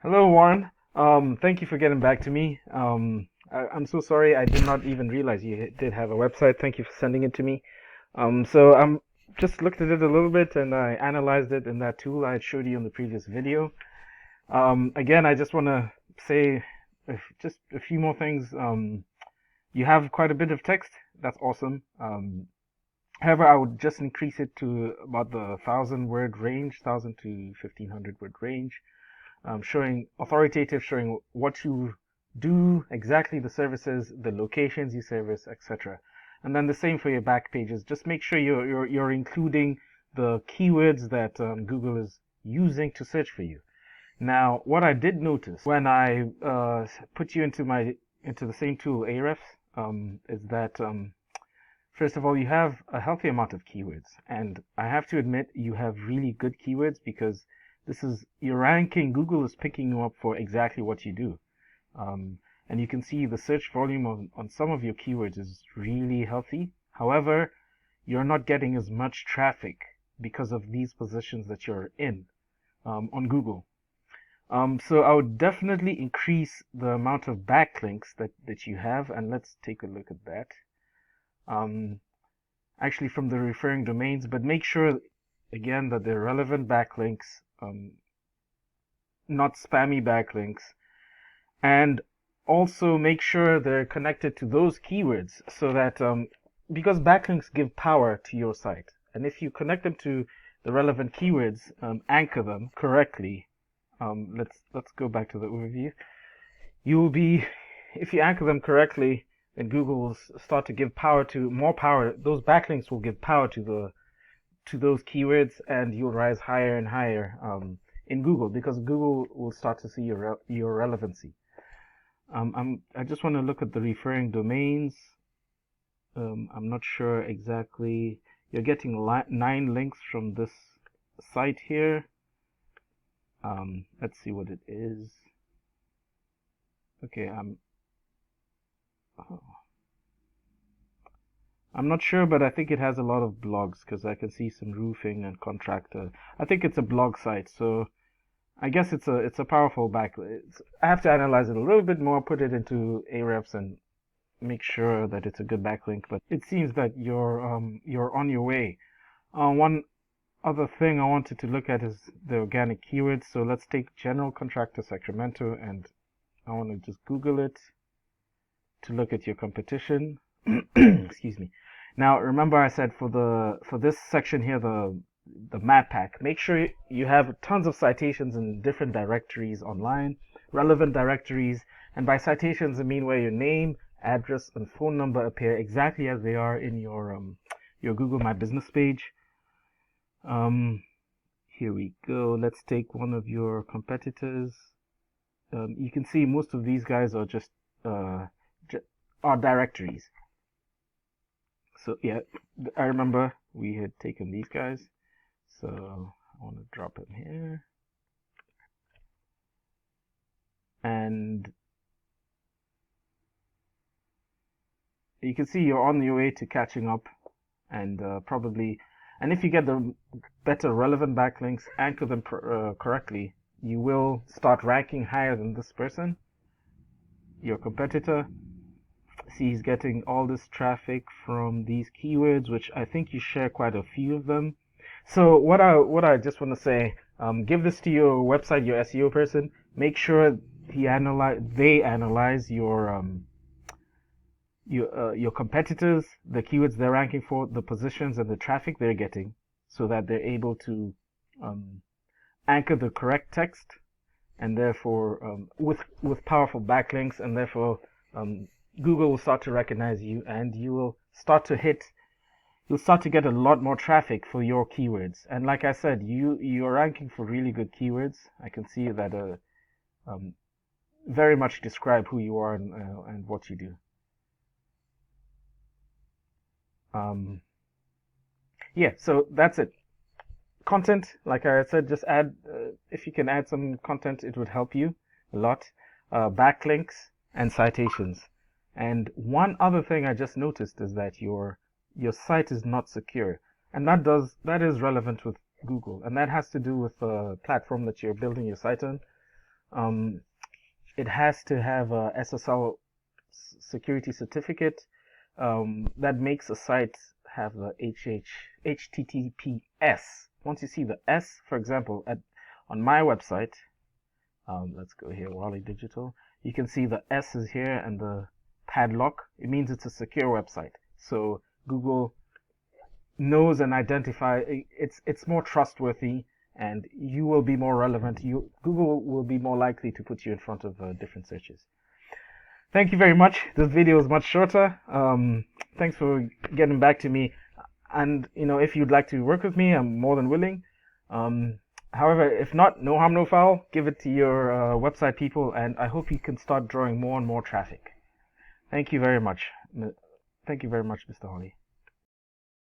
Hello, Warren. Thank you for getting back to me. I'm so sorry. I did not even realize you did have a website. Thank you for sending it to me. So I'm just looked at it a little bit and I analyzed it in that tool I had showed you in the previous video. Again, I just want to say just a few more things. You have quite a bit of text. That's awesome. However, I would just increase it to about the 1,000 word range, 1,000 to 1,500 word range, showing authoritative, showing what you do, exactly the services, the locations you service, etc. And then the same for your back pages. Just make sure you're including the keywords that Google is using to search for you. Now, what I did notice when I put you into the same tool, Ahrefs, is that first of all, you have a healthy amount of keywords, and I have to admit you have really good keywords because this is your ranking. Google is picking you up for exactly what you do. And you can see the search volume on some of your keywords is really healthy. However, you're not getting as much traffic because of these positions that you're in on Google. So I would definitely increase the amount of backlinks that you have, and let's take a look at that. Actually from the referring domains, but make sure again that they're relevant backlinks, not spammy backlinks, and also make sure they're connected to those keywords so that because backlinks give power to your site, and if you connect them to the relevant keywords, anchor them correctly. Let's go back to the overview. You will be, if you anchor them correctly, then Google will start to give more power. Those backlinks will give power to those keywords, and you'll rise higher and higher in Google because Google will start to see your relevancy. I just want to look at the referring domains. I'm not sure exactly. You're getting 9 links from this site here. Let's see what it is. Okay, I'm not sure, but I think it has a lot of blogs because I can see some roofing and contractor. I think it's a blog site, so I guess it's a powerful I have to analyze it a little bit more, put it into Ahrefs, and make sure that it's a good backlink. But it seems that you're on your way. One other thing I wanted to look at is the organic keywords. So let's take general contractor Sacramento, and I want to just Google it to look at your competition. Excuse me. Now remember I said for this section here, the map pack, make sure you have tons of citations in different directories online, relevant directories, and by citations I mean where your name, address, and phone number appear exactly as they are in your Google My Business page. Here we go. Let's take one of your competitors. You can see most of these guys are just are directories. So yeah, I remember we had taken these guys. So I want to drop them here. And you can see you're on your way to catching up, and and if you get the better relevant backlinks, anchor them correctly, you will start ranking higher than this person, your competitor. See, he's getting all this traffic from these keywords, which I think you share quite a few of them. So what I just want to say, give this to your website, your SEO person. Make sure they analyze your competitors, the keywords they're ranking for, the positions, and the traffic they're getting, so that they're able to anchor the correct text, and therefore with powerful backlinks, and therefore Google will start to recognize you, and you'll start to get a lot more traffic for your keywords. And like I said, you're ranking for really good keywords. I can see that very much describe who you are and what you do. Yeah, so that's it. Content, like I said, just add, if you can add some content, it would help you a lot. Backlinks and citations. And one other thing I just noticed is that your site is not secure, and that is relevant with Google, and that has to do with the platform that you're building your site on. Um, it has to have a SSL security certificate that makes a site have the HTTPS. Once you see the S, for example, on my website, let's go here, Hawley Digital. You can see the S is here and the padlock. It means it's a secure website. So Google knows and identify it's more trustworthy, and you will be more relevant. Google will be more likely to put you in front of different searches. Thank you very much. This video is much shorter. Thanks for getting back to me. And if you'd like to work with me, I'm more than willing. However, if not, no harm, no foul. Give it to your website people, and I hope you can start drawing more and more traffic. Thank you very much. Thank you very much, Mr. Hawley.